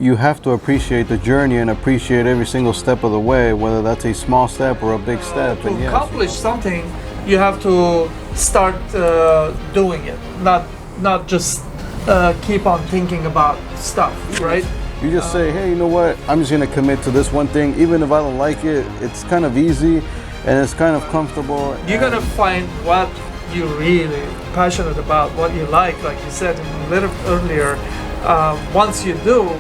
you have to appreciate the journey and appreciate every single step of the way, whether that's a small step or a big step. To And yes, accomplish something, you have to start doing it, not just keep on thinking about stuff, right? you just say, hey, you know what? I'm just gonna commit to this one thing, even if I don't like it. It's kind of easy, and it's kind of comfortable. You're gonna find what you're really passionate about, what you like you said a little earlier. Once you do,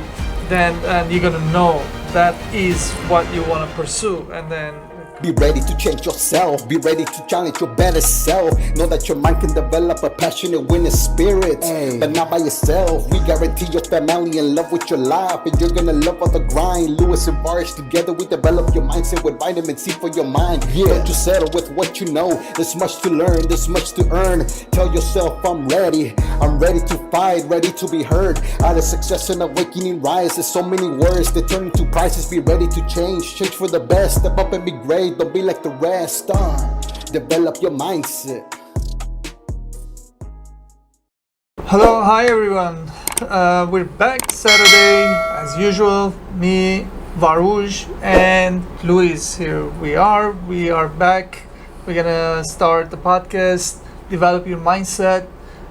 then and you're gonna know that is what you want to pursue, and then Be ready to change yourself. Be ready to challenge your better self. Know that your mind can develop a passionate winning spirit, but not by yourself. We guarantee your family in love with your life, and you're gonna love all the grind. Lewis and Bars together, we develop your mindset with vitamin C for your mind. Don't you settle with what you know. There's much to learn, there's much to earn. Tell yourself, I'm ready. I'm ready to fight, ready to be heard. Out of success and awakening rise. There's so many words that turn into prices. Be ready to change for the best. Step up and be great. Don't be like the rest. Develop your mindset. hello, hi everyone. We're back Saturday as usual. Me, Varouj, and Luis here. We are back. We're gonna start the podcast, develop your mindset.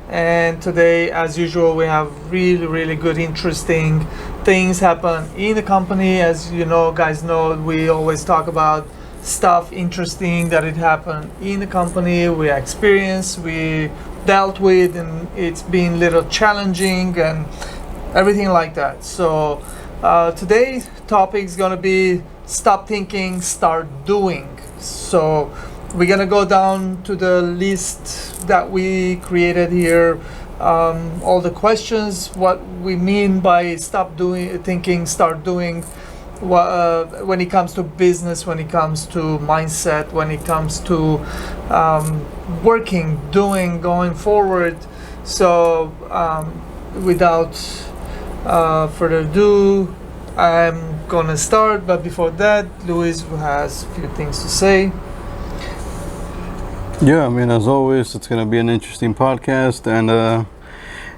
And today, as usual, we have really good, interesting things happen in the company. As you know, guys know, we always talk about stuff interesting that it happened in the company, we experienced, we dealt with, and it's been a little challenging and everything like that. So today's topic is going to be stop thinking, start doing. So we're going to go down to the list that we created here, all the questions, what we mean by stop doing, thinking, start doing, when it comes to business, when it comes to mindset, when it comes to working, doing, going forward. So without further ado, I'm gonna start, but before that, Luis has a few things to say. Yeah, I mean, as always, it's gonna be an interesting podcast, and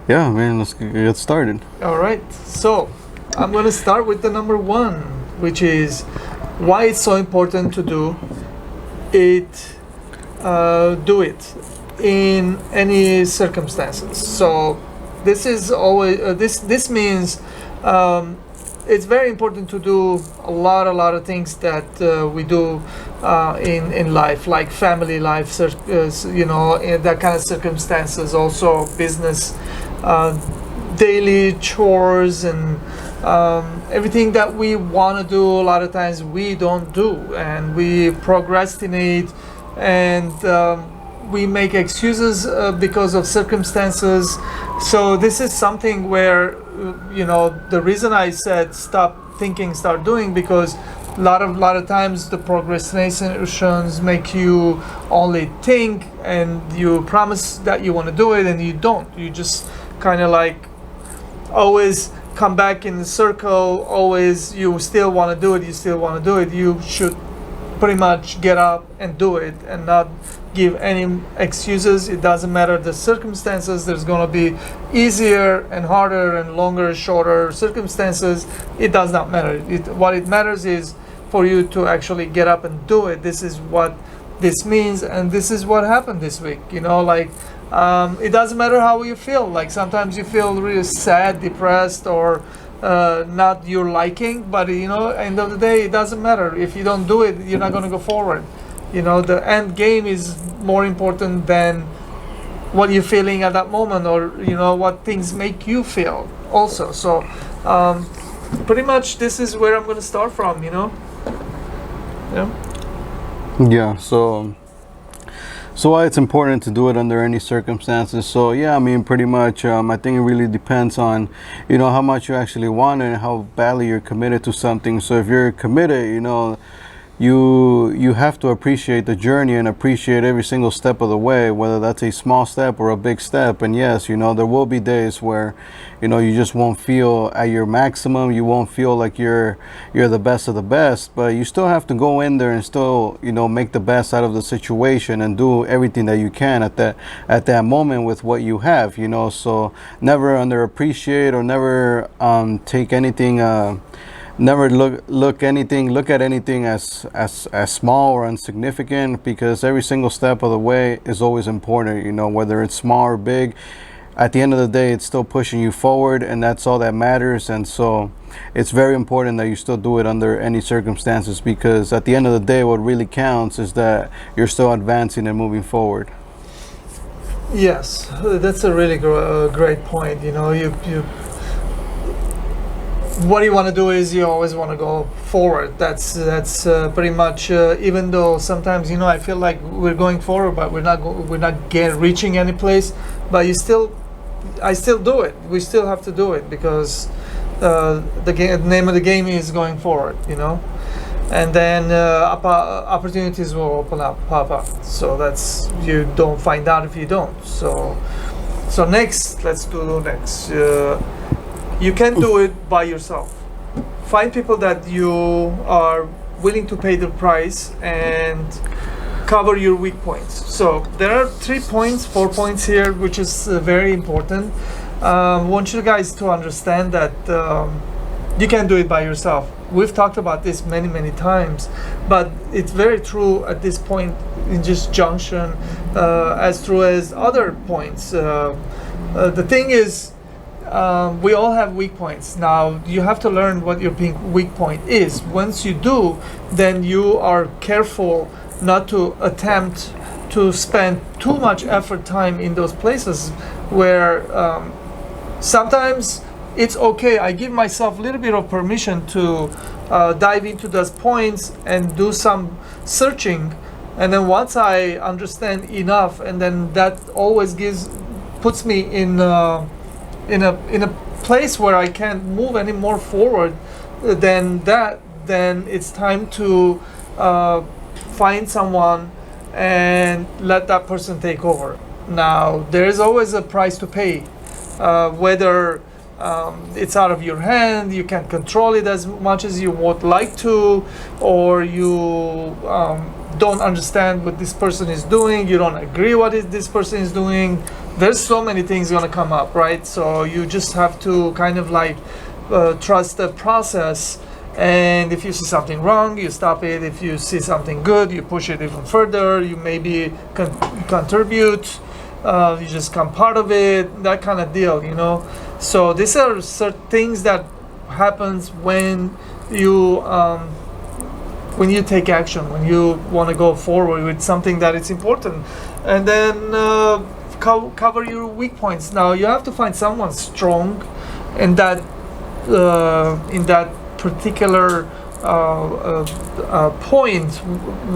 yeah, I mean, let's get started. All right, so I'm going to start with the number one, which is why it's so important to do it in any circumstances. So this is always this means it's very important to do a lot of things that we do in life, like family life, in that kind of circumstances, also business, daily chores, and everything that we want to do. A lot of times we don't do, and we procrastinate, and we make excuses because of circumstances. So this is something where the reason I said stop thinking, start doing, because a lot of times the procrastinations make you only think, and you promise that you want to do it and you don't. You just kind of like always come back in the circle. Always you still want to do it, you should pretty much get up and do it and not give any excuses. It doesn't matter the circumstances. There's going to be easier and harder and longer, shorter circumstances. It does not matter. What it matters is for you to actually get up and do it. This is what this means, and this is what happened this week. It doesn't matter how you feel. Like sometimes you feel really sad, depressed, or not your liking, but end of the day, it doesn't matter. If you don't do it, you're not going to go forward. The end game is more important than what you're feeling at that moment, or what things make you feel also. So pretty much this is where I'm going to start from. Yeah, so why it's important to do it under any circumstances. So yeah, I mean, pretty much I think it really depends on how much you actually want it and how badly you're committed to something. So if you're committed, you have to appreciate the journey and appreciate every single step of the way, whether that's a small step or a big step. And yes, there will be days where you just won't feel at your maximum. You won't feel like you're the best of the best, but you still have to go in there and still make the best out of the situation and do everything that you can at that moment with what you have. So never underappreciate or never take anything never look at anything as small or insignificant, because every single step of the way is always important. Whether it's small or big, at the end of the day, it's still pushing you forward, and that's all that matters. And so it's very important that you still do it under any circumstances, because at the end of the day, what really counts is that you're still advancing and moving forward. Yes, that's a really great point. You what you want to do is you always want to go forward. That's pretty much. Even though sometimes I feel like we're going forward, but we're not reaching any place. But I still do it. We still have to do it, because the name of the game is going forward. And then opportunities will pop up. So you don't find out if you don't. So next, let's do next. You can do it by yourself. Find people that you are willing to pay the price and cover your weak points. So there are 4 points here, which is very important. I want you guys to understand that you can do it by yourself. We've talked about this many times, but it's very true at this point in this junction, as true as other points. The thing is, we all have weak points. Now you have to learn what your weak point is. Once you do, then you are careful not to attempt to spend too much effort, time in those places where sometimes it's okay. I give myself a little bit of permission to dive into those points and do some searching, and then once I understand enough, and then that always puts me in a place where I can't move any more forward, then it's time to find someone and let that person take over. Now there is always a price to pay, whether it's out of your hand, you can't control it as much as you would like to, or you don't understand what this person is doing, you don't agree what this person is doing. There's so many things going to come up, right? So you just have to kind of like trust the process, and if you see something wrong, you stop it. If you see something good, you push it even further. You maybe contribute, you just become part of it, that kind of deal, So these are certain things that happens when you take action, when you want to go forward with something that is important, and then cover your weak points. Now you have to find someone strong in that particular point,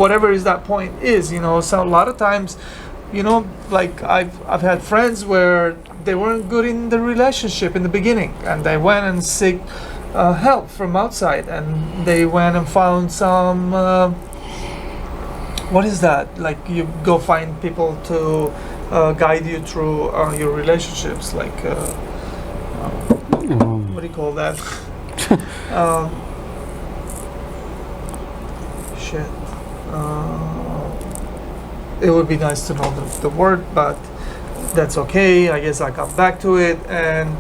whatever is that point is. So a lot of times, like I've had friends where they weren't good in the relationship in the beginning, and they went and seek help from outside, and they went and found some what is that, like you go find people to guide you through your relationships, like what do you call that? Shit. It would be nice to know the word, but that's okay. I guess I'll come back to it. And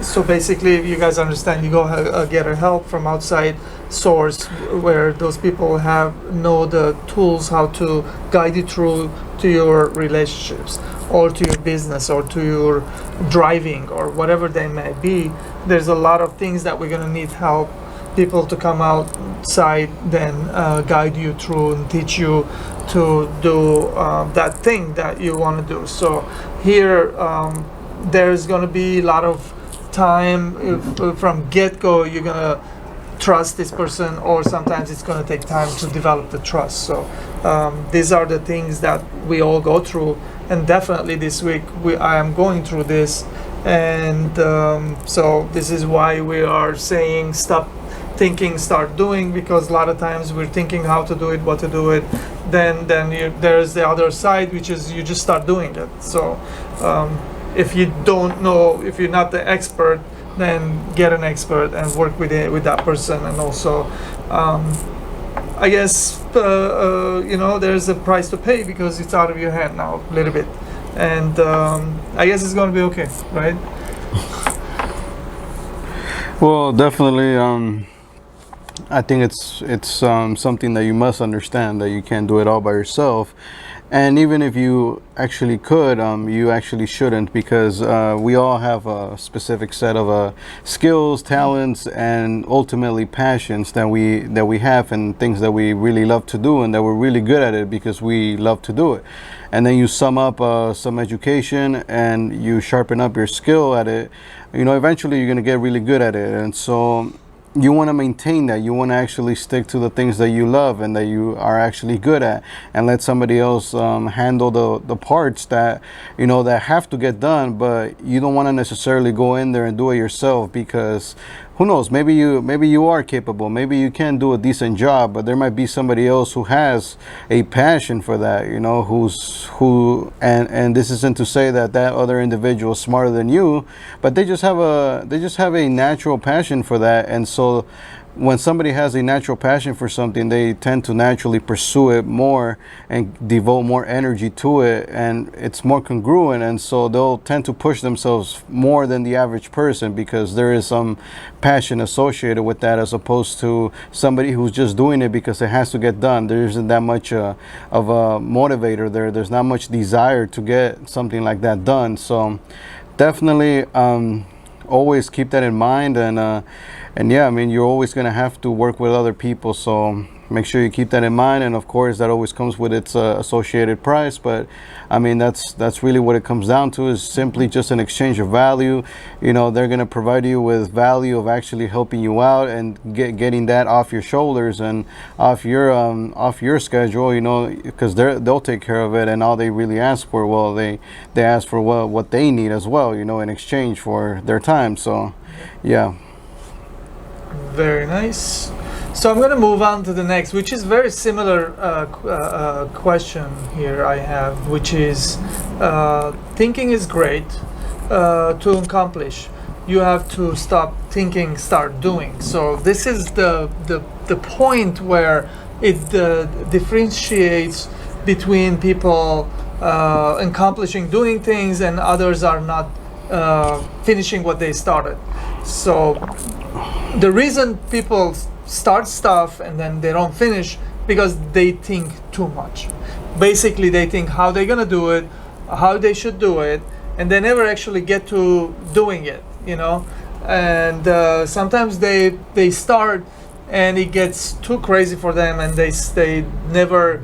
so basically, if you guys understand, you go get a help from outside source where those people know the tools how to guide you through to your relationships, or to your business, or to your driving, or whatever they may be. There's a lot of things that we're going to need help people to come outside, then guide you through and teach you to do that thing that you want to do. So here there's going to be a lot of time. From get-go you're going to trust this person, or sometimes it's going to take time to develop the trust. So these are the things that we all go through, and definitely this week I am going through this, and so this is why we are saying stop thinking, start doing, because a lot of times we're thinking how to do it, what to do it, there's the other side, which is you just start doing it. So if you don't know, if you're not the expert, then get an expert and work with that person. And also I guess there's a price to pay because it's out of your hand now a little bit, and I guess it's going to be okay, right? Well, definitely. I think it's something that you must understand, that you can't do it all by yourself, and even if you actually could, you actually shouldn't, because we all have a specific set of skills, talents, and ultimately passions that we have, and things that we really love to do, and that we're really good at it because we love to do it. And then you sum up some education and you sharpen up your skill at it. Eventually you're going to get really good at it. And so you want to maintain that. You want to actually stick to the things that you love and that you are actually good at, and let somebody else handle the parts that that have to get done. But you don't want to necessarily go in there and do it yourself, because who knows, maybe you are capable, maybe you can do a decent job, but there might be somebody else who has a passion for that, and this isn't to say that other individual is smarter than you, but they just have a natural passion for that. And so when somebody has a natural passion for something, they tend to naturally pursue it more and devote more energy to it, and it's more congruent, and so they'll tend to push themselves more than the average person, because there is some passion associated with that, as opposed to somebody who's just doing it because it has to get done. There isn't that much of a motivator there. There's not much desire to get something like that done. So definitely always keep that in mind. And yeah, I mean, you're always going to have to work with other people, so make sure you keep that in mind. And of course, that always comes with its associated price. But I mean, that's really what it comes down to, is simply just an exchange of value. They're going to provide you with value of actually helping you out and getting that off your shoulders and off your schedule, because they'll take care of it. And all they really ask for, well, they ask for what they need as well, in exchange for their time. So yeah. Very nice. So I'm going to move on to the next, which is very similar question here I have, which is thinking is great. To accomplish, you have to stop thinking, start doing. So this is the point where it differentiates between people accomplishing, doing things, and others are not finishing what they started. So the reason people start stuff and then they don't finish, because they think too much. Basically, they think how they're gonna do it, how they should do it, and they never actually get to doing it, And sometimes they start and it gets too crazy for them, and they never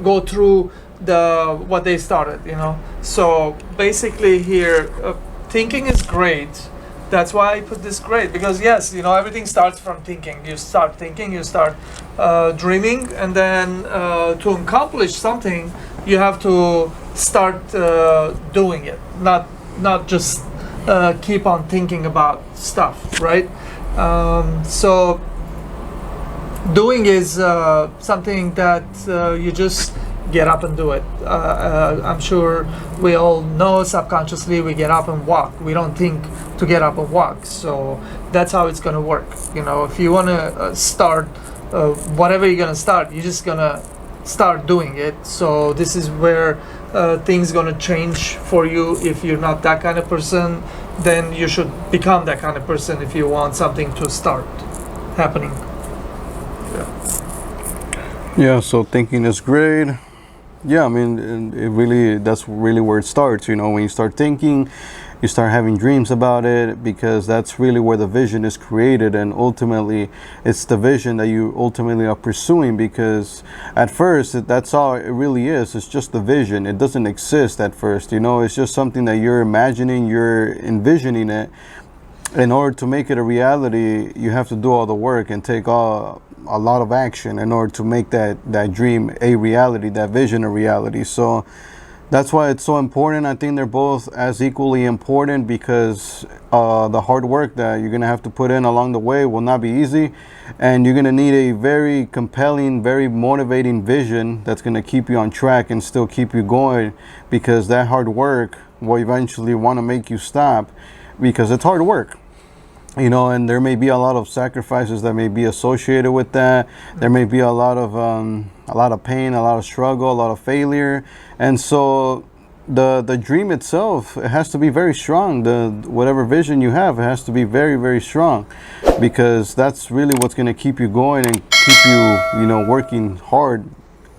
go through what they started, So basically here, thinking is great. That's why I put this great, because yes, everything starts from thinking. You start thinking, you start dreaming, and then to accomplish something, you have to start doing it, not just keep on thinking about stuff, right? So doing is something that you just get up and do it. I'm sure we all know subconsciously we get up and walk. We don't think to get up and walk. So that's how it's going to work. If you want to start whatever you're going to start, you're just going to start doing it. So this is where things going to change for you. If you're not that kind of person, then you should become that kind of person if you want something to start happening. Yeah, so thinking is great. Yeah, I mean, that's really where it starts. When you start thinking, you start having dreams about it, because that's really where the vision is created. And ultimately, it's the vision that you ultimately are pursuing, because at first, that's all it really is. It's just the vision. It doesn't exist at first. It's just something that you're imagining, you're envisioning it. In order to make it a reality, you have to do all the work and take a lot of action in order to make that dream a reality, that vision a reality. So That's why it's so important. I think they're both as equally important because the hard work that you're going to have to put in along the way will not be easy. And you're going to need a very compelling, very motivating vision that's going to keep you on track and still keep you going, because that hard work will eventually want to make you stop, because it's hard work. You know, and there may be a lot of sacrifices that may be associated with that. There may be a lot of pain, a lot of struggle, a lot of failure, and so the dream itself, it has to be very strong. The whatever vision you have, it has to be very, very strong, because that's really what's going to keep you going and keep you, working hard,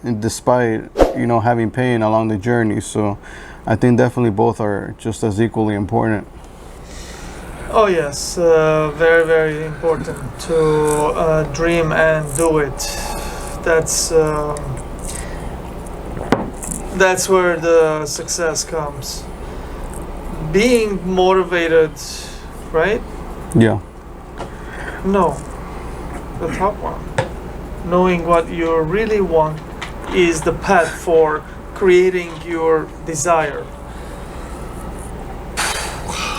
and despite having pain along the journey. So I think definitely both are just as equally important. Oh yes, very, very important to dream and do it. That's where the success comes. Being motivated, right? Yeah. No, the top one. Knowing what you really want is the path for creating your desire.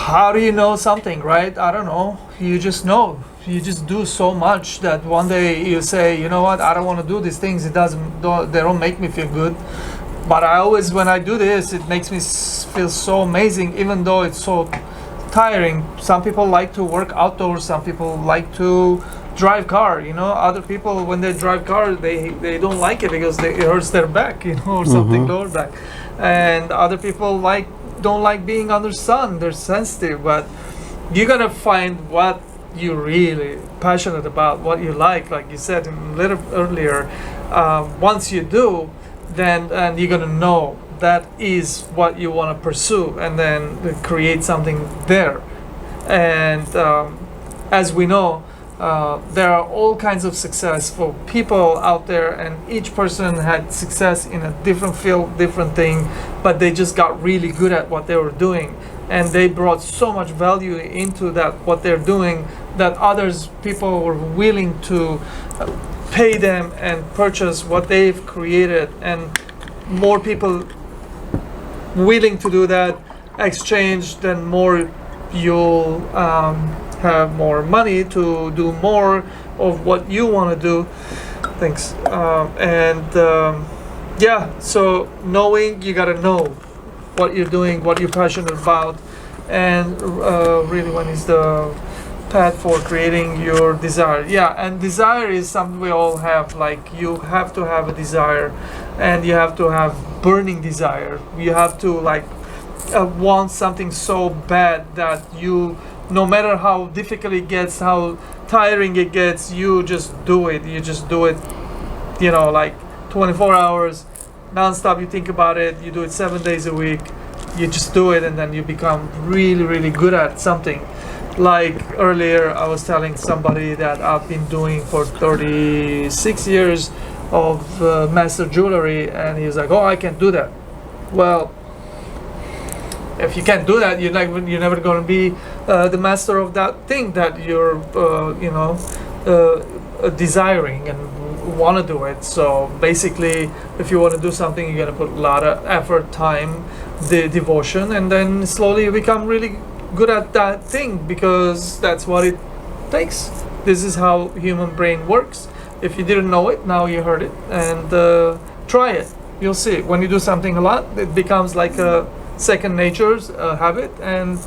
How do you know something, right? I don't know. You just know. You just do so much that one day you say, you know what? I don't want to do these things. They don't make me feel good. But I always, when I do this, it makes me feel so amazing, even though it's so tiring. Some people like to work outdoors. Some people like to drive car. Other people, when they drive car, they don't like it because it hurts their back, or something, lower back. And other people don't like being under sun. They're sensitive. But you gotta find what you're really passionate about, what you like you said a little earlier. Once you do, then and you're gonna know that is what you want to pursue, and then create something there. And as we know, there are all kinds of successful people out there, and each person had success in a different field, different thing, but they just got really good at what they were doing, and they brought so much value into that what they're doing, that people were willing to pay them and purchase what they've created. And more people willing to do that exchange, then more you'll have more money to do more of what you want to do. Thanks. So knowing, you gotta know what you're doing, what you're passionate about, and really when is the path for creating your desire. Yeah, and desire is something we all have. You have to have a desire, and you have to have burning desire. You have to want something so bad that you, no matter how difficult it gets, how tiring it gets, you just do it. You just do it, 24 hours, non-stop. You think about it. You do it 7 days a week. You just do it, and then you become really, really good at something. Like earlier, I was telling somebody that I've been doing for 36 years of master jewelry, and he's like, "Oh, I can't do that." Well, if you can't do that, you're never going to be the master of that thing that you're, desiring and want to do it. So basically, if you want to do something, you're going to put a lot of effort, time, the devotion, and then slowly you become really good at that thing, because that's what it takes. This is how human brain works. If you didn't know it, now you heard it, and try it. You'll see. When you do something a lot, it becomes like a second nature's habit, and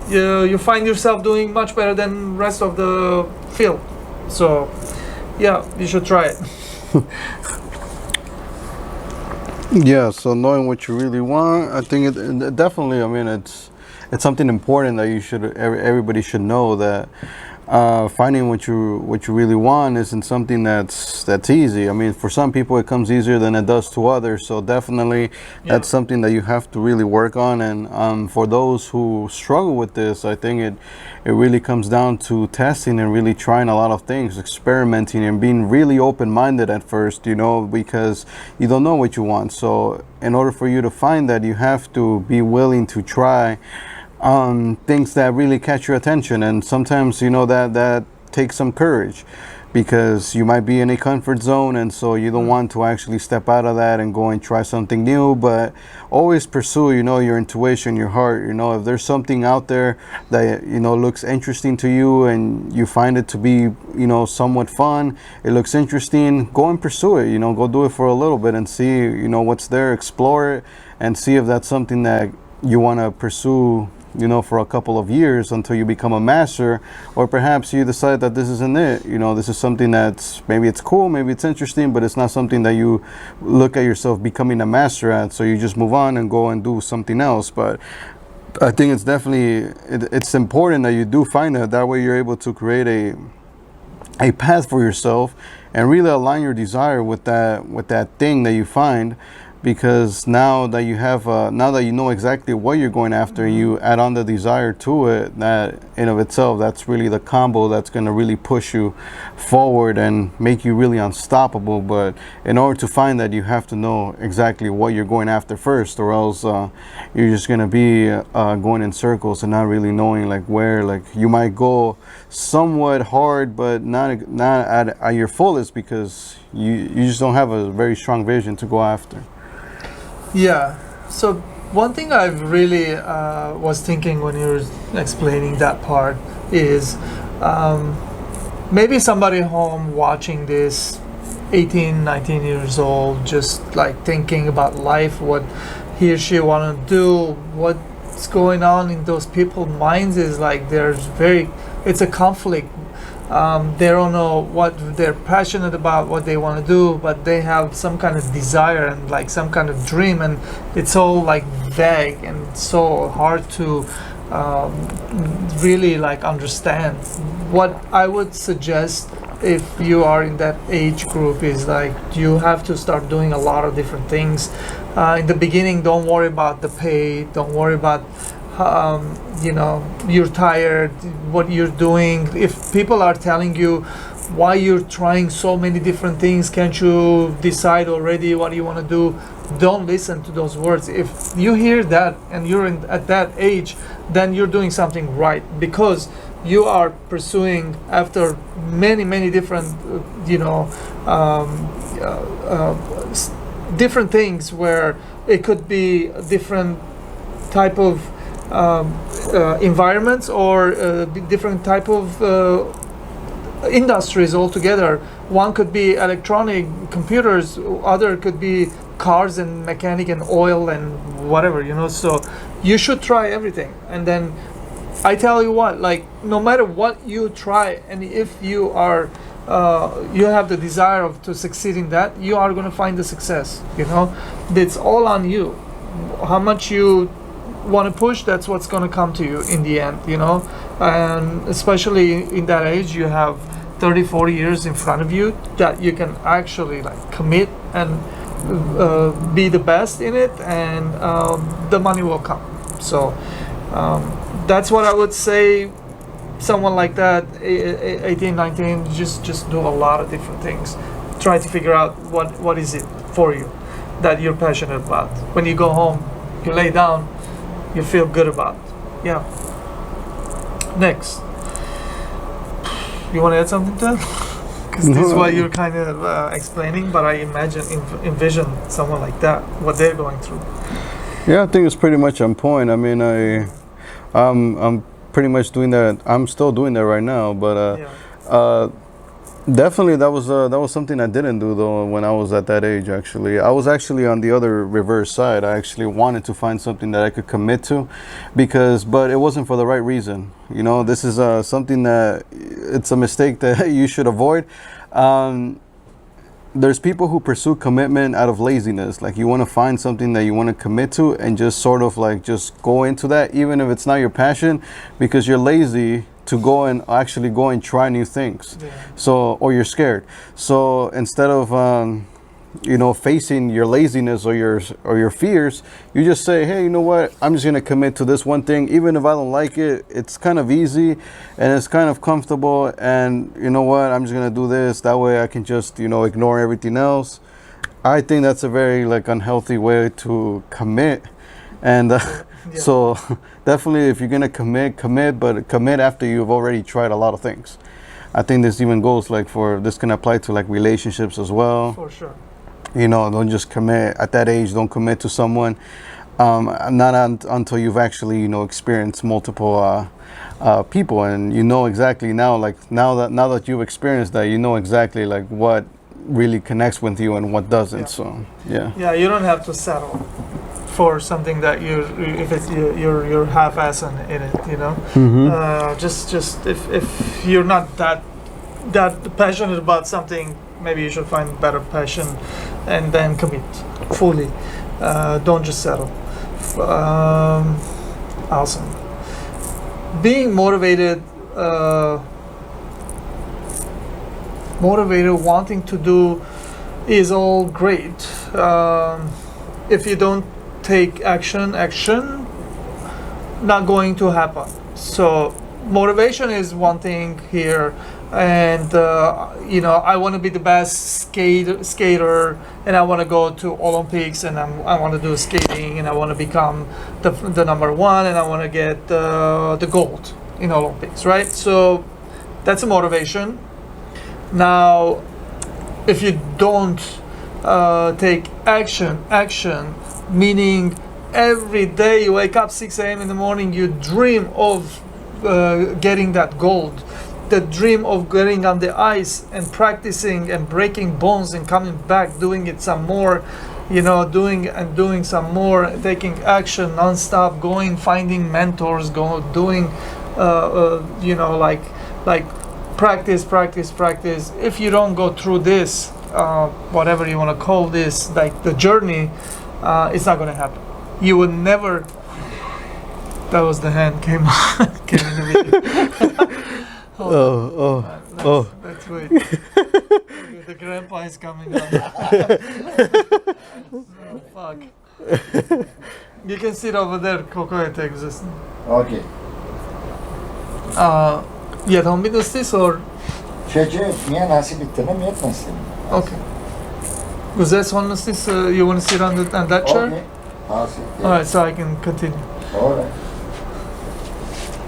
you find yourself doing much better than rest of the field. So yeah, you should try it. Yeah, so knowing what you really want, I think it definitely, I mean, it's something important that everybody should know, that finding what you really want isn't something that's easy. I mean, for some people it comes easier than it does to others. So definitely, that's something that you have to really work on. And for those who struggle with this, I think it really comes down to testing and really trying a lot of things, experimenting, and being really open-minded at first. Because you don't know what you want. So in order for you to find that, you have to be willing to try things that really catch your attention, and sometimes that takes some courage. because you might be in a comfort zone, and so you don't want to actually step out of that and go and try something new. But always pursue, your intuition, your heart. If there's something out there that looks interesting to you, and you find it to be somewhat fun, it looks interesting, go and pursue it. Go do it for a little bit and see what's there, explore it, and see if that's something that you want to pursue for a couple of years until you become a master. Or perhaps you decide that this isn't it. This is something that's, maybe it's cool, maybe it's interesting, but it's not something that you look at yourself becoming a master at, so you just move on and go and do something else. But I think it's definitely, it's important that you do find that way you're able to create a path for yourself and really align your desire with that thing that you find. Because now that you have, now that you know exactly what you're going after, you add on the desire to it, that in of itself, that's really the combo that's going to really push you forward and make you really unstoppable. But in order to find that, you have to know exactly what you're going after first, or else you're just going to be going in circles and not really knowing like where, like you might go somewhat hard, but not at your fullest, because you just don't have a very strong vision to go after. Yeah. So one thing I really was thinking when you were explaining that part is maybe somebody home watching this, 18, 19 years old, just like thinking about life, what he or she want to do, what's going on in those people's minds is like it's a conflict. They don't know what they're passionate about, what they want to do, but they have some kind of desire and like some kind of dream, and it's all like vague and so hard to really like understand. What I would suggest if you are in that age group is like you have to start doing a lot of different things. In the beginning, don't worry about the pay, don't worry about you're tired, what you're doing. If people are telling you why you're trying so many different things, can't you decide already what you want to do, don't listen to those words. If you hear that and you're at that age, then you're doing something right, because you are pursuing after many different different things, where it could be a different type of environments, or different type of industries altogether. One could be electronic computers, other could be cars and mechanic and oil and whatever, so you should try everything. And then I tell you what, like no matter what you try, and if you are you have the desire to succeed in that, you are going to find the success. It's all on you. How much you want to push, that's what's going to come to you in the end. And especially in that age, you have 30-40 years in front of you that you can actually like commit and be the best in it, and the money will come. So that's what I would say. Someone like that, 18, 19, just do a lot of different things. Try to figure out what is it for you that you're passionate about. When you go home, you lay down, you feel good about. Yeah. Next. You want to add something to that? Because this is what you're kind of explaining, but I envision someone like that, what they're going through. Yeah, I think it's pretty much on point. I mean, I'm pretty much doing that. I'm still doing that right now, but definitely that was something I didn't do though when I was at that age. Actually, I was actually on the other reverse side. I actually wanted to find something that I could commit to, but it wasn't for the right reason. This is something that it's a mistake that you should avoid. There's people who pursue commitment out of laziness. Like you want to find something that you want to commit to and just sort of like just go into that, even if it's not your passion, because you're lazy to go and actually go and try new things. Yeah. So, or you're scared. So instead of facing your laziness or your fears, you just say, hey, you know what, I'm just gonna commit to this one thing, even if I don't like it. It's kind of easy and it's kind of comfortable, and you know what, I'm just gonna do this. That way I can just ignore everything else. I think that's a very like unhealthy way to commit. And so definitely, if you're gonna commit, but commit after you've already tried a lot of things. I think this even goes like this can apply to like relationships as well. For sure. You know, don't just commit at that age. Don't commit to someone, until you've actually, you know, experienced multiple people, and you know exactly now, like now that you've experienced that, you know exactly like what really connects with you and what doesn't. Yeah. So yeah. Yeah, you don't have to settle for something that you're half-ass in it, you know. Just if you're not that passionate about something, maybe you should find better passion and then commit fully. Don't just settle. Awesome. Being motivated, wanting to do is all great. If you don't take action, not going to happen. So motivation is one thing here, and you know, I want to be the best skater, and I want to go to Olympics, and I want to do skating, and I want to become the number one, and I want to get the gold in Olympics, right? So that's a motivation. Now, if you don't take action, meaning every day you wake up 6 a.m. in the morning, you dream of getting that gold, the dream of getting on the ice and practicing and breaking bones and coming back, doing it some more, you know, doing some more, taking action non-stop, going, finding mentors, doing, you know, like practice. If you don't go through this, whatever you want to call this, like the journey, it's not going to happen. You would never. That was the hand came in the video. Let's wait. The grandpa is coming up. Oh, fuck. You can sit over there, Coco exists. Okay. Yetmediniz or Niye nasip ettiğini mi yetmezsin? okay. Güzel sonrasınız. You want to sit on that chair? Okay. Nasip. Alright, so I can continue. Alright.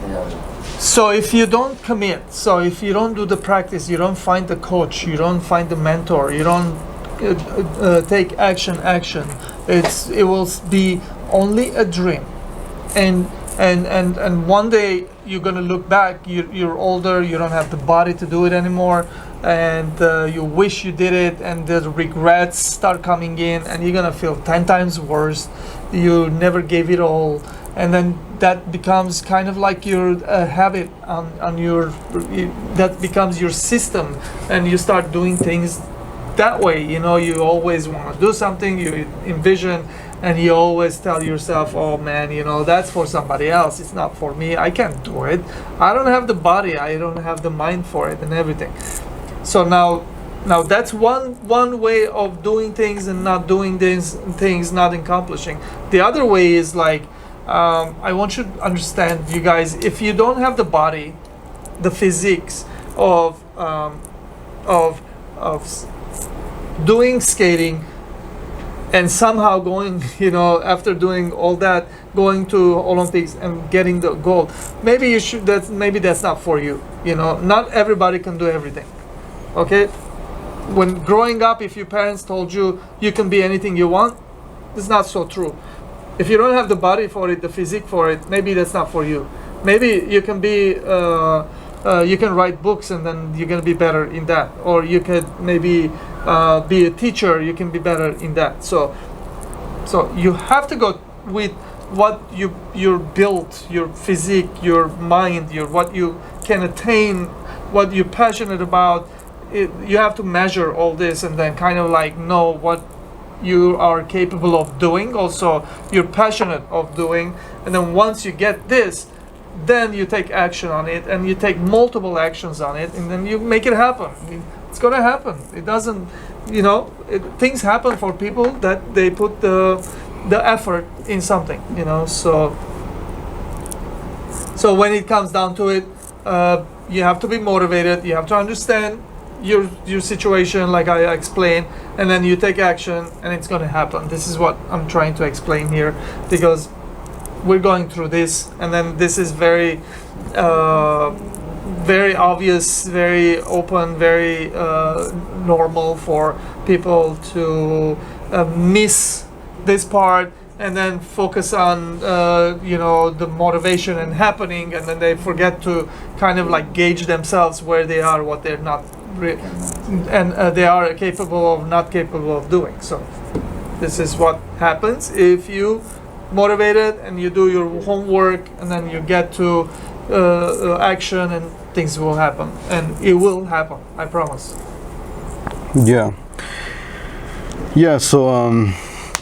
Yeah. So if you don't commit, so if you don't do the practice, you don't find the coach, you don't find the mentor, you don't take action, it will be only a dream. And one day you're gonna look back, you're older, you don't have the body to do it anymore, and you wish you did it, and the regrets start coming in, and you're gonna feel 10 times worse. You never gave it all, and then that becomes kind of like your habit on your, that becomes your system, and you start doing things that way. You know, you always want to do something, you envision, and you always tell yourself, oh man, you know, that's for somebody else, it's not for me, I can't do it, I don't have the body, I don't have the mind for it, and everything. So now that's one way of doing things and not doing things, not accomplishing. The other way is like, I want you to understand, you guys, if you don't have the body, the physiques of doing skating, and somehow going, you know, after doing all that, going to Olympics and getting the gold, maybe you should. Maybe that's not for you. You know, not everybody can do everything. Okay, when growing up, if your parents told you you can be anything you want, it's not so true. If you don't have the body for it, the physique for it, maybe that's not for you. Maybe you can be, you can write books and then you're gonna be better in that, or you could maybe be a teacher. You can be better in that. So you have to go with what you're built, your physique, your mind, what you can attain, what you're passionate about. You have to measure all this and then kind of like know what you are capable of doing, also you're passionate of doing, and then once you get this, then you take action on it, and you take multiple actions on it, and then you make it happen. I mean, it's gonna happen. It doesn't, you know, things happen for people that they put the effort in something, you know. So when it comes down to it, you have to be motivated, you have to understand your situation, like I explained, and then you take action, and it's going to happen. This is what I'm trying to explain here, because we're going through this, and then this is very very obvious, very open, very normal for people to miss this part and then focus on the motivation and happening, and then they forget to kind of like gauge themselves where they are, what they're not, and they are capable of, not capable of doing. So this is what happens if you motivated and you do your homework and then you get to action, and things will happen, and it will happen, I promise. Yeah, so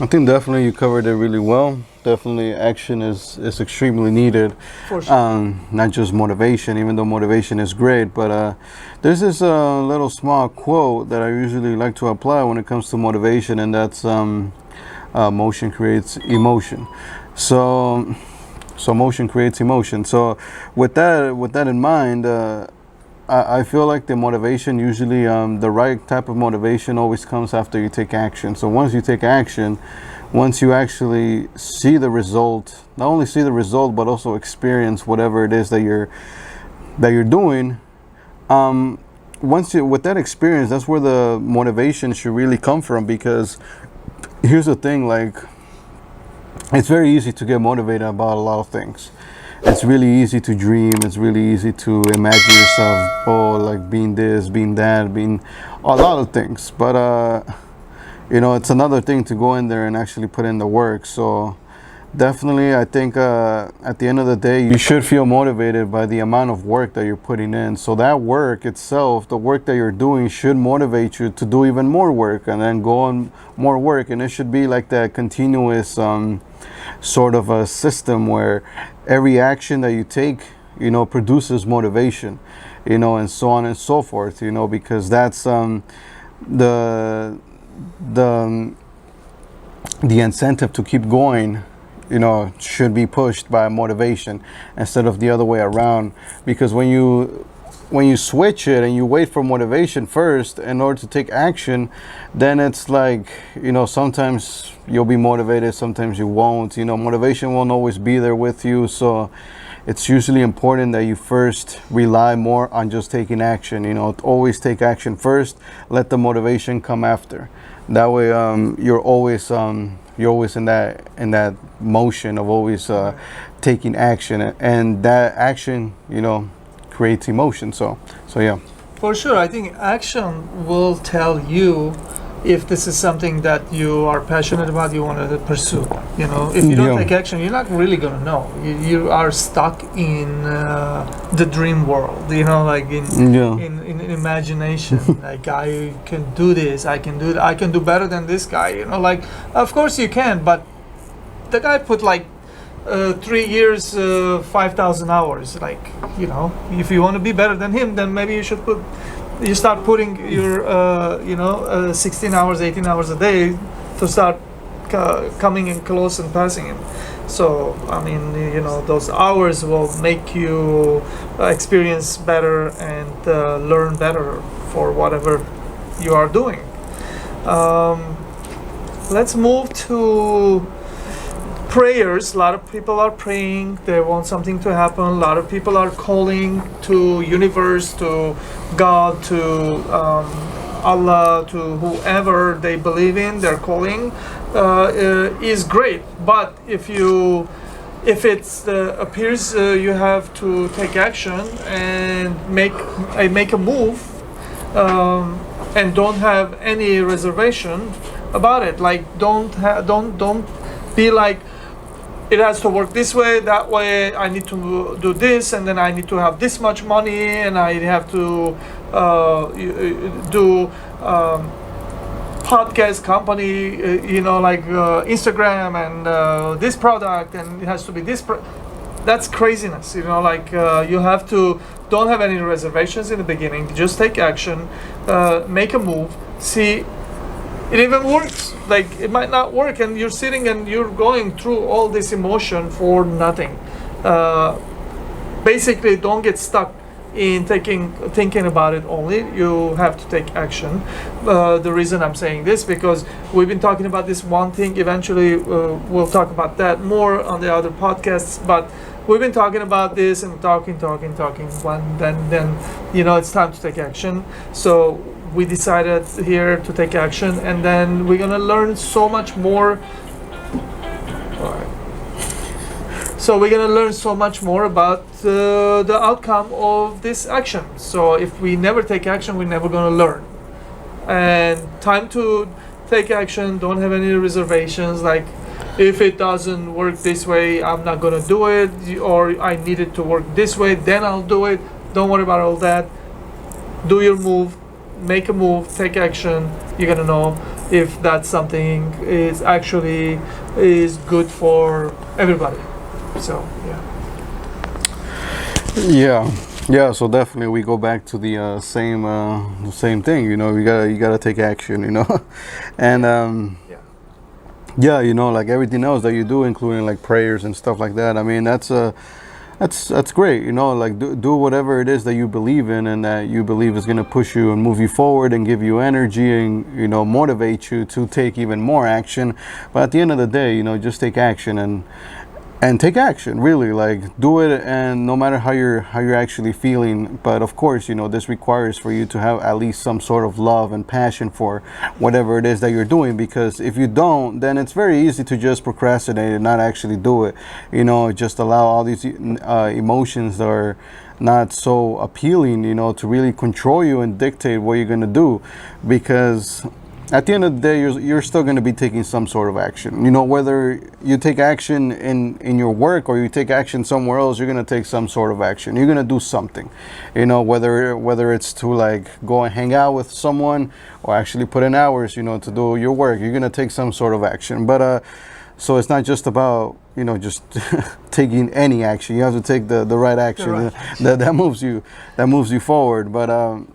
I think definitely you covered it really well. Definitely action is extremely needed. For sure. Not just motivation, even though motivation is great, but there's this little small quote that I usually like to apply when it comes to motivation, and that's motion creates emotion. So motion creates emotion. So with that in mind, I feel like the motivation usually, the right type of motivation always comes after you take action. So once you take action, once you actually see the result, not only see the result, but also experience whatever it is that you're doing, with that experience, that's where the motivation should really come from. Because here's the thing, like, it's very easy to get motivated about a lot of things. It's really easy to dream. It's really easy to imagine yourself, like being this, being that, being a lot of things. But it's another thing to go in there and actually put in the work. So definitely, I think at the end of the day, you should feel motivated by the amount of work that you're putting in. So that work itself, the work that you're doing, should motivate you to do even more work, and then go on more work. And it should be like that continuous sort of a system where every action that you take, produces motivation, and so on and so forth, because that's the incentive to keep going, should be pushed by motivation instead of the other way around. Because when you switch it and you wait for motivation first in order to take action, then it's like, sometimes you'll be motivated, sometimes you won't. Motivation won't always be there with you. So it's usually important that you first rely more on just taking action. Always take action first, let the motivation come after. That way you're always in that motion of always taking action, and that action creates emotion. So yeah. For sure, I think action will tell you if this is something that you are passionate about, you want to pursue. If you don't take action, you're not really going to know. You are stuck in the dream world, like in imagination. Like, I can do this, I can do that, I can do better than this guy. Like, of course you can, but the guy put like 3 years, 5,000 hours. Like, if you want to be better than him, then maybe you start putting your 16 hours, 18 hours a day to start coming in close and passing him. So I mean, those hours will make you experience better and learn better for whatever you are doing. Let's move to prayers. A lot of people are praying, they want something to happen. A lot of people are calling to universe, to God, to Allah, to whoever they believe in. They're calling is great, but if it appears you have to take action and make a move, and don't have any reservation about it. Like, don't be like, it has to work this way, that way, I need to do this, and then I need to have this much money, and I have to do podcast company, like Instagram, and this product, and it has to be this. That's craziness, you have to, don't have any reservations in the beginning, just take action, make a move, see. It even works. Like, it might not work, and you're sitting and you're going through all this emotion for nothing. Basically, don't get stuck in thinking about it only. You have to take action. The reason I'm saying this, because we've been talking about this one thing. Eventually, we'll talk about that more on the other podcasts. But we've been talking about this and talking. One, then it's time to take action. So we decided here to take action, and then we're gonna learn so much more. All right. So we're gonna learn so much more about the outcome of this action. So if we never take action, we're never gonna learn. And time to take action. Don't have any reservations. Like, if it doesn't work this way, I'm not gonna do it. Or I need it to work this way, then I'll do it. Don't worry about all that. Do your move. Make a move. Take action. You're gonna know if that something is actually is good for everybody. So Yeah, so definitely we go back to the same thing. You gotta take action. And yeah, like everything else that you do, including like prayers and stuff like that. I mean, that's great. Like do whatever it is that you believe in and that you believe is gonna push you and move you forward and give you energy and motivate you to take even more action. But at the end of the day, just take action and take action, really, like do it, and no matter how you're actually feeling. But of course, this requires for you to have at least some sort of love and passion for whatever it is that you're doing, because if you don't, then it's very easy to just procrastinate and not actually do it. Just allow all these emotions that are not so appealing, to really control you and dictate what you're going to do, because at the end of the day, you're still going to be taking some sort of action. Whether you take action in your work or you take action somewhere else, you're going to take some sort of action. You're going to do something. Whether it's to like go and hang out with someone or actually put in hours, to do your work, you're going to take some sort of action. But so it's not just about just taking any action. You have to take the right action that moves you forward. But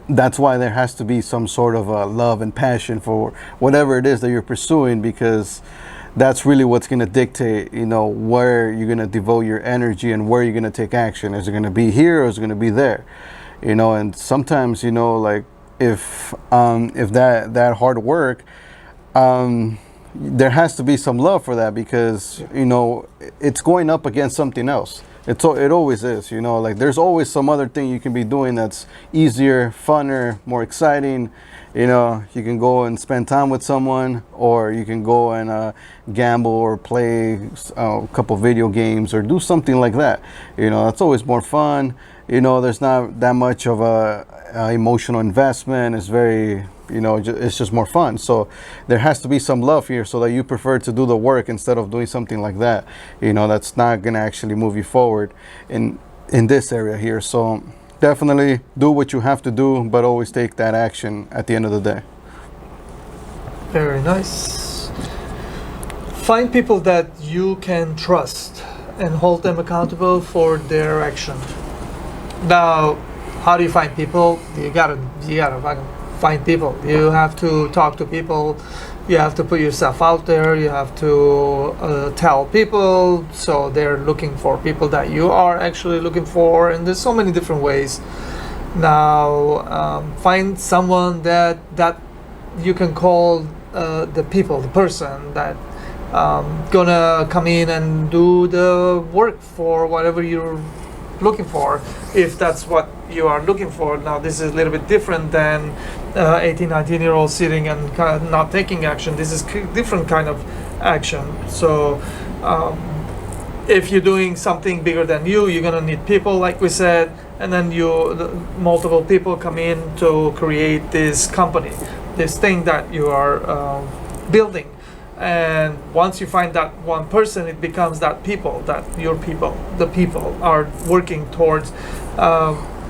that's why there has to be some sort of love and passion for whatever it is that you're pursuing, because that's really what's going to dictate, where you're going to devote your energy and where you're going to take action. Is it going to be here or is it going to be there? And sometimes, like if that hard work, there has to be some love for that, because, it's going up against something else. It always is, like there's always some other thing you can be doing that's easier, funner, more exciting. You can go and spend time with someone, or you can go and gamble or play a couple video games or do something like that. That's always more fun. There's not that much of a emotional investment. It's very, it's just more fun. So there has to be some love here, so that you prefer to do the work instead of doing something like that. That's not going to actually move you forward in this area here. So definitely do what you have to do, but always take that action at the end of the day. very nice. Find people that you can trust and hold them accountable for their action. Now, how do you find people? You gotta fucking find people. You have to talk to people. You have to put yourself out there. You have to tell people, so they're looking for people that you are actually looking for. And there's so many different ways. Now, find someone that you can call the people, the person that gonna come in and do the work for whatever you're looking for, if that's what you are looking for. Now, this is a little bit different than 18, 19-year-old sitting and kind of not taking action. This is different kind of action. So if you're doing something bigger than you, you're gonna need people, like we said, and then multiple people come in to create this company, this thing that you are building. And once you find that one person, it becomes that people, that your people, the people are working towards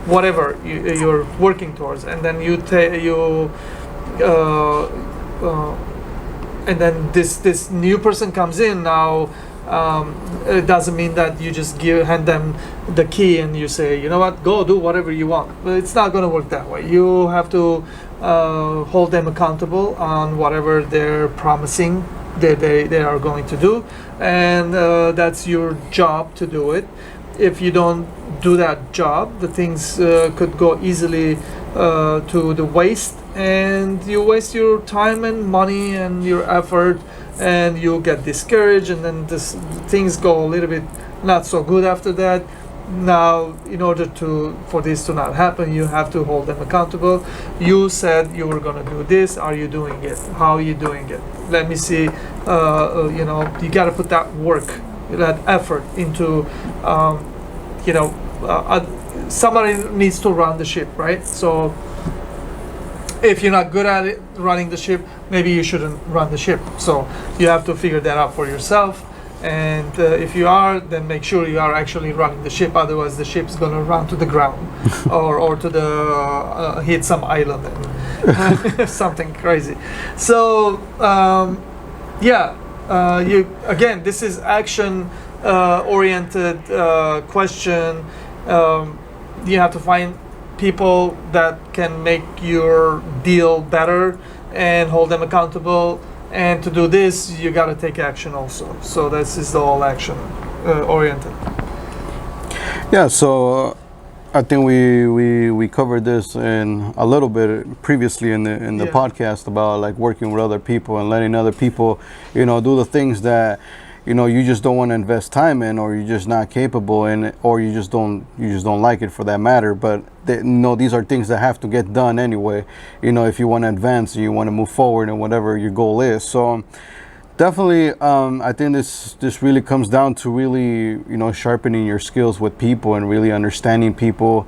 whatever you're working towards. And then and then this new person comes in. Now it doesn't mean that you just hand them the key and you say, you know what, go do whatever you want. But it's not going to work that way. You have to hold them accountable on whatever they're promising they are going to do, and that's your job to do it. If you don't do that job, the things could go easily to the waste, and you waste your time and money and your effort, and you get discouraged, and then things go a little bit not so good after that. Now, in order for this to not happen, you have to hold them accountable. You said you were going to do this. Are you doing it? How are you doing it? Let me see. You got to put that work, that effort into, somebody needs to run the ship, right? So if you're not good at it, running the ship, maybe you shouldn't run the ship. So you have to figure that out for yourself. And if you are, then make sure you are actually running the ship. Otherwise, the ship's going to run to the ground or to the hit some island and something crazy. So this is action oriented question. You have to find people that can make your deal better and hold them accountable. And to do this, you got to take action also. So this is all action oriented. Yeah, so I think we covered this in a little bit previously in the podcast about like working with other people and letting other people, do the things that you just don't want to invest time in, or you're just not capable in it, or you just don't like it for that matter. But these are things that have to get done anyway, if you want to advance and you want to move forward and whatever your goal is. So definitely I think this really comes down to really sharpening your skills with people and really understanding people,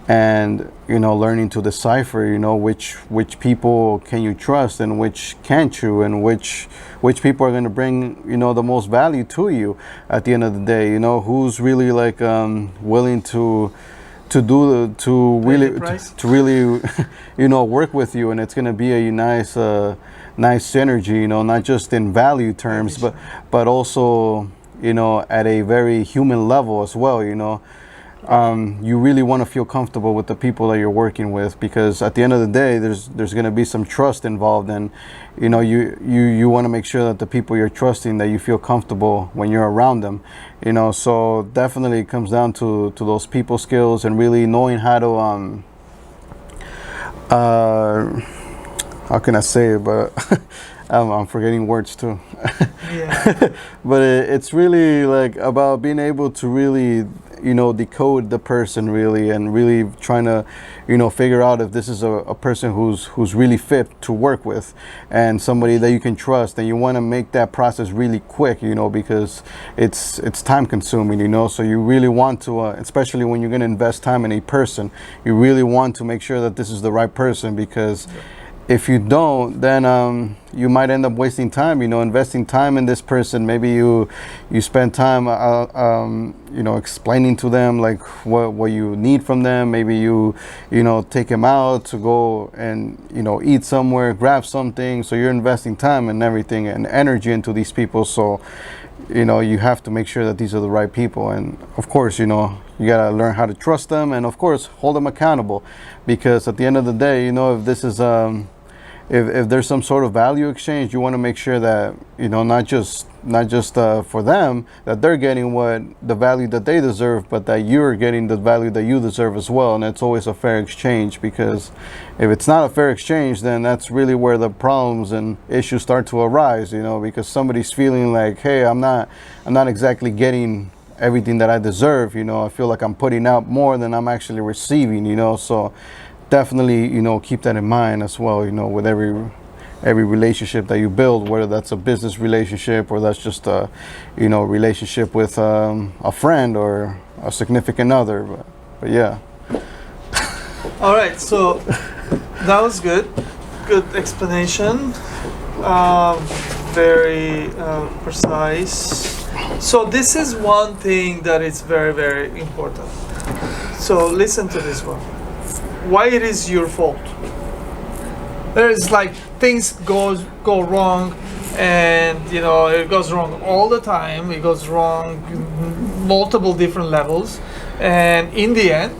and learning to decipher which people can you trust and which can't you, and which people are going to bring the most value to you at the end of the day. Who's really like willing to really work with you, and it's going to be a nice synergy, not just in value terms, but also at a very human level as well. You really want to feel comfortable with the people that you're working with, because at the end of the day, there's going to be some trust involved, and you want to make sure that the people you're trusting, that you feel comfortable when you're around them. So definitely it comes down to those people skills and really knowing how to how can I say it, but I'm forgetting words too. But it's really like about being able to really decode the person really, and really trying to figure out if this is a person who's really fit to work with, and somebody that you can trust. And you want to make that process really quick, because it's time consuming, so you really want to especially when you're going to invest time in a person, you really want to make sure that this is the right person, because if you don't, then you might end up wasting time, investing time in this person. Maybe you spend time, explaining to them like what you need from them. Maybe you take them out to go and, eat somewhere, grab something. So you're investing time and everything and energy into these people. So, you have to make sure that these are the right people. And of course, you got to learn how to trust them, and of course, hold them accountable, because at the end of the day, if this is, if there's some sort of value exchange, you want to make sure that not just for them, that they're getting the value that they deserve, but that you're getting the value that you deserve as well. And it's always a fair exchange, because if it's not a fair exchange, then that's really where the problems and issues start to arise. Because somebody's feeling like, hey, I'm not exactly getting everything that I deserve. I feel like I'm putting out more than I'm actually receiving. So definitely, keep that in mind as well, with every relationship that you build, whether that's a business relationship or that's just a, relationship with a friend or a significant other. But yeah. All right, so that was good explanation, very precise. So this is one thing that is very, very important. So listen to this one. Why it is your fault? There's like things go wrong, and it goes wrong all the time. It goes wrong multiple different levels, and in the end,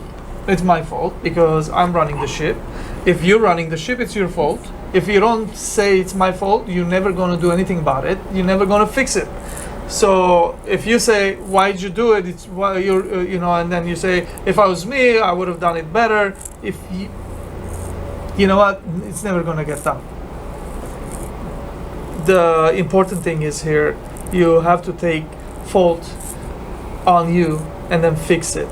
it's my fault because I'm running the ship. If you're running the ship, it's your fault. If you don't say it's my fault, you're never gonna do anything about it. You're never gonna fix it. So if you say, why'd you do it? It's why you're, and then you say, if I was me, I would have done it better. If you know what, it's never going to get done. The important thing is here, you have to take fault on you and then fix it.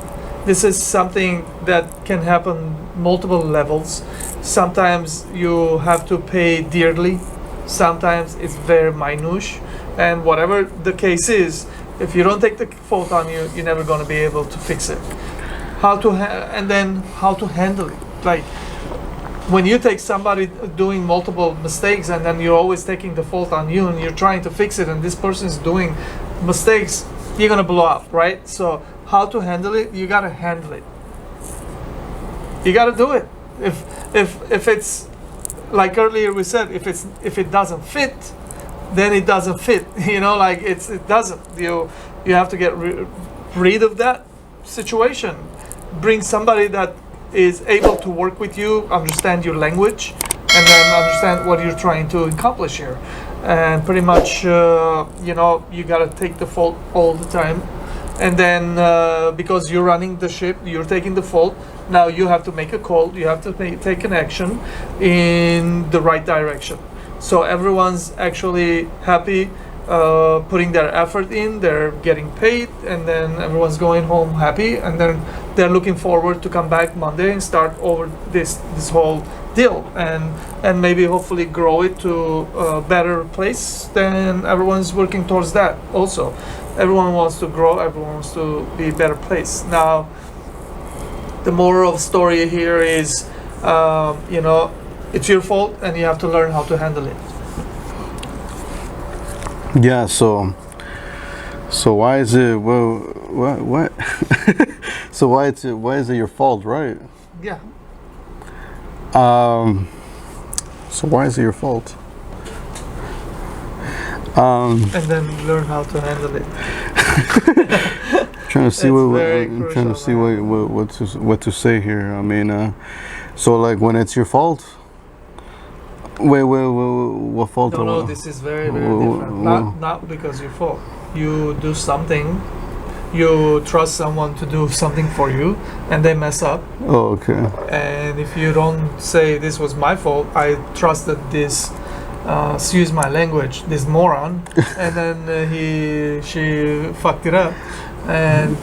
This is something that can happen multiple levels. Sometimes you have to pay dearly. Sometimes it's very minute. And whatever the case is, if you don't take the fault on you, you're never going to be able to fix it. And then how to handle it. Like when you take somebody doing multiple mistakes and then you're always taking the fault on you and you're trying to fix it and this person's doing mistakes, you're going to blow up, right? So how to handle it? You got to handle it. You got to do it. If it's like earlier we said, if it doesn't fit, then it doesn't fit. You know, like it doesn't. You have to get rid of that situation. Bring somebody that is able to work with you, understand your language, and then understand what you're trying to accomplish here. And pretty much, you know, you gotta take the fault all the time. And then because you're running the ship, you're taking the fault. Now you have to make a call. You have to take an action in the right direction. So everyone's actually happy, putting their effort in. They're getting paid, and then everyone's going home happy. And then they're looking forward to come back Monday and start over this whole deal, and maybe hopefully grow it to a better place. Then everyone's working towards that also. Everyone wants to grow. Everyone wants to be a better place. Now, the moral of the story here is, you know, it's your fault, and you have to learn how to handle it. Yeah. So why is it? Well, what? So why is it your fault, right? Yeah. So why is it your fault? And then learn how to handle it. Trying to see It's trying to see what to say here. I mean, so like when it's your fault. Wait, what fault? No, this is very, very different. Not because your fault. You do something, you trust someone to do something for you, and they mess up. Oh, okay. And if you don't say this was my fault, I trusted this, excuse my language, this moron, and then she fucked it up. And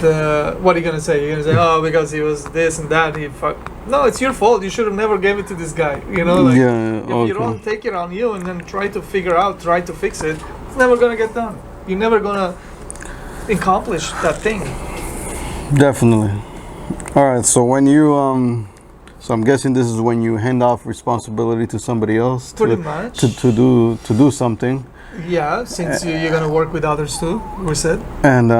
what are you gonna say? You're gonna say, oh, because he was this and that, he fucked. No, it's your fault. You should have never gave it to this guy. You know, like Yeah. if you don't take it on you and then try to fix it, it's never gonna get done. You're never gonna accomplish that thing. Definitely. All right. So when you so I'm guessing this is when you hand off responsibility to somebody else Pretty much. to do something. Yeah, since you're gonna work with others too, we said. And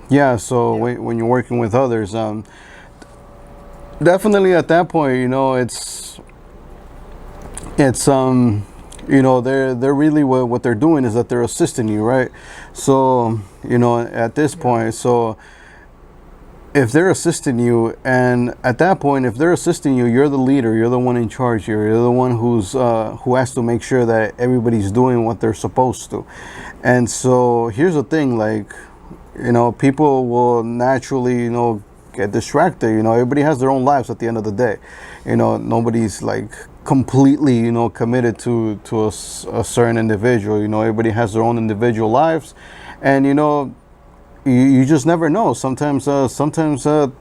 yeah. So when you're working with others, definitely at that point, you know, it's you know, they're really what they're doing is that they're assisting you, right? So you know, at this point, so if they're assisting you, and at that point, if they're assisting you, you're the leader, you're the one in charge here, you're the one who has to make sure that everybody's doing what they're supposed to. And so here's the thing, like, you know, people will naturally, you know, get distracted. You know, everybody has their own lives at the end of the day. You know, nobody's like completely, you know, committed to a certain individual. You know, everybody has their own individual lives, and you know, you just never know. Sometimes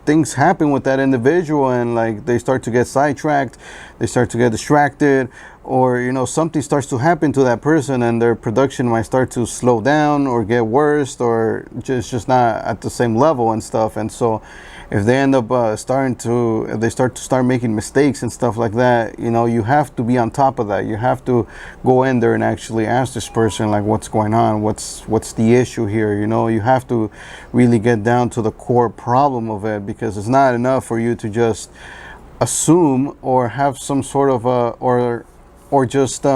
things happen with that individual, and like they start to get sidetracked, they start to get distracted, or you know, something starts to happen to that person, and their production might start to slow down or get worse, or just not at the same level and stuff. And so if they end up if they start making mistakes and stuff like that, you know, you have to be on top of that. You have to go in there and actually ask this person, like, what's going on, what's the issue here. You know, you have to really get down to the core problem of it, because it's not enough for you to just assume or have some sort of or just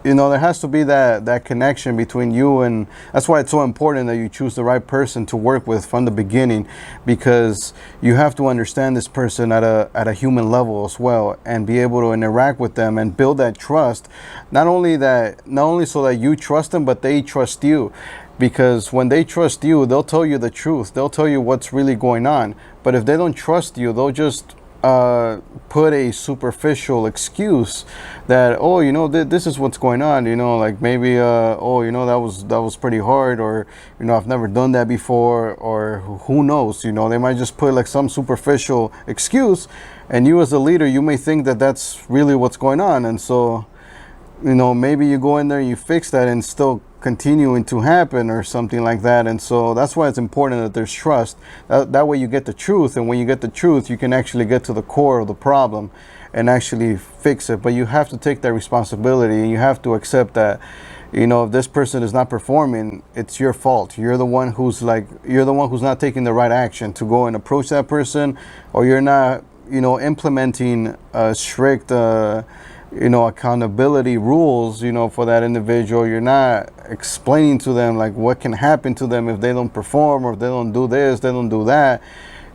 you know, there has to be that connection between you, and that's why it's so important that you choose the right person to work with from the beginning, because you have to understand this person at a human level as well, and be able to interact with them and build that trust. Not only so that you trust them, but they trust you, because when they trust you, they'll tell you the truth. They'll tell you what's really going on. But if they don't trust you, they'll just put a superficial excuse that, oh, this is what's going on, like maybe, oh, that was pretty hard, or I've never done that before, or who knows, they might just put like some superficial excuse, and you as a leader, you may think that that's really what's going on. And so maybe you go in there and you fix that and still continuing to happen or something like that. And so that's why it's important that there's trust. That way you get the truth, and when you get the truth, you can actually get to the core of the problem and actually fix it. But you have to take that responsibility, and you have to accept that if this person is not performing, it's your fault. You're the one who's not taking the right action to go and approach that person, or you're not implementing strict accountability rules, for that individual. You're not explaining to them like what can happen to them if they don't perform, or if they don't do this, they don't do that.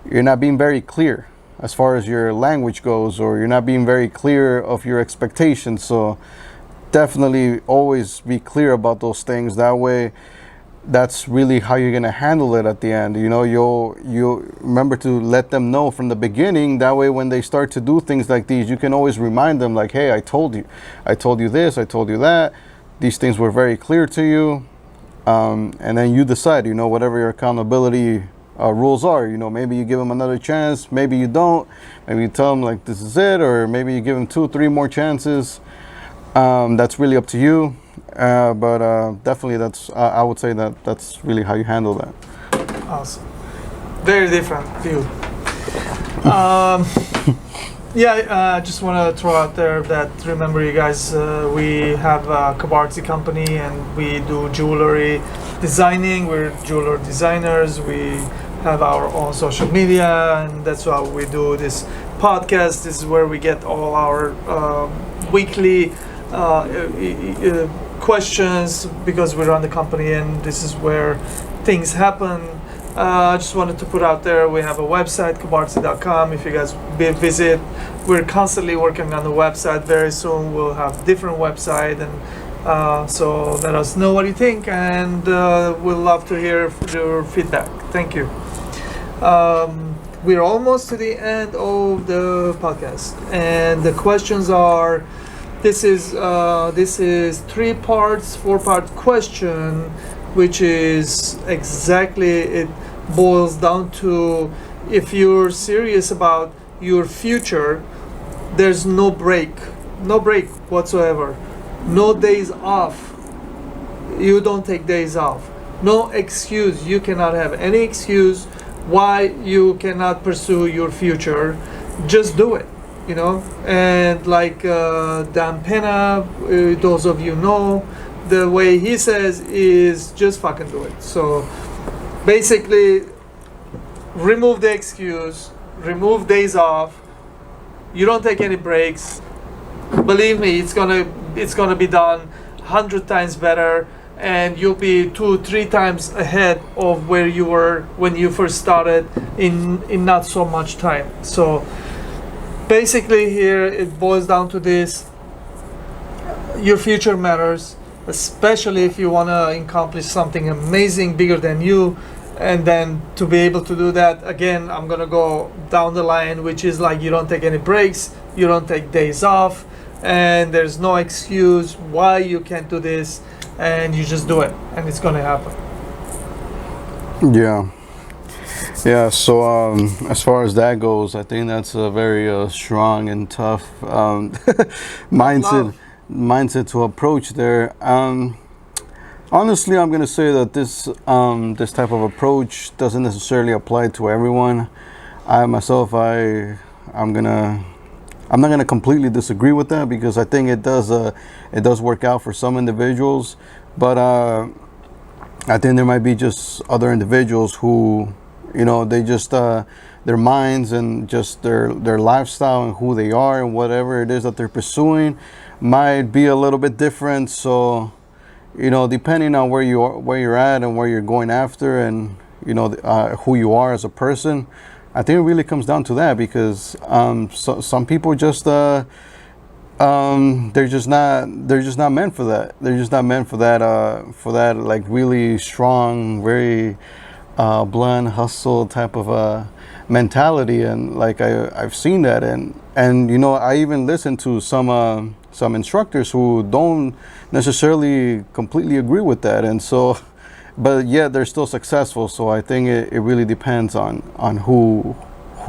You're not being very clear as far as your language goes, or you're not being very clear of your expectations. So definitely always be clear about those things. That way, that's really how you're going to handle it at the end. You'll remember to let them know from the beginning. That way, when they start to do things like these, you can always remind them like, hey, I told you this, I told you that. These things were very clear to you. And then you decide, whatever your accountability rules are. Maybe you give them another chance, maybe you don't. Maybe you tell them like, this is it, or maybe you give them 2-3 more chances. That's really up to you. But definitely I would say that's really how you handle that. Awesome. Very different view. I just want to throw out there that, remember you guys, we have a Kabartzi company, and we do jewelry designing. We're jeweler designers. We have our own social media, and that's why we do this podcast. This is where we get all our weekly questions, because we run the company, and this is where things happen. I just wanted to put out there, we have a website, kabartzi.com. If you guys visit, we're constantly working on the website. Very soon we'll have different website, and so let us know what you think, and we'll love to hear your feedback. Thank you. We're almost to the end of the podcast, and the questions are, this is 3 parts, 4-part question, which is exactly, it boils down to, if you're serious about your future, there's no break whatsoever, no days off. You don't take days off, no excuse. You cannot have any excuse why you cannot pursue your future. Just do it. And like Dan Pena, those of you know, the way he says is just fucking do it. So basically, remove the excuse, remove days off. You don't take any breaks. Believe me, it's gonna be done 100 times better, and you'll be 2-3 times ahead of where you were when you first started in not so much time. So basically here it boils down to this: your future matters, especially if you want to accomplish something amazing, bigger than you. And then to be able to do that, again, I'm gonna go down the line, which is like, you don't take any breaks, you don't take days off, and there's no excuse why you can't do this, and you just do it, and it's gonna happen. Yeah, so as far as that goes, I think that's a very strong and tough mindset to approach there. Honestly, I'm gonna say that this type of approach doesn't necessarily apply to everyone. I'm not gonna completely disagree with that, because I think it does work out for some individuals, but I think there might be just other individuals who, they just their minds and just their lifestyle and who they are and whatever it is that they're pursuing might be a little bit different. So, depending on where you're at and where you're going after, and who you are as a person, I think it really comes down to that, because some people just they're just not meant for that. They're just not meant for that like really strong, very blunt hustle type of mentality, and like I've seen that, and you know, I even listen to some instructors who don't necessarily completely agree with that, and so, but yeah, they're still successful. So I think it really depends on who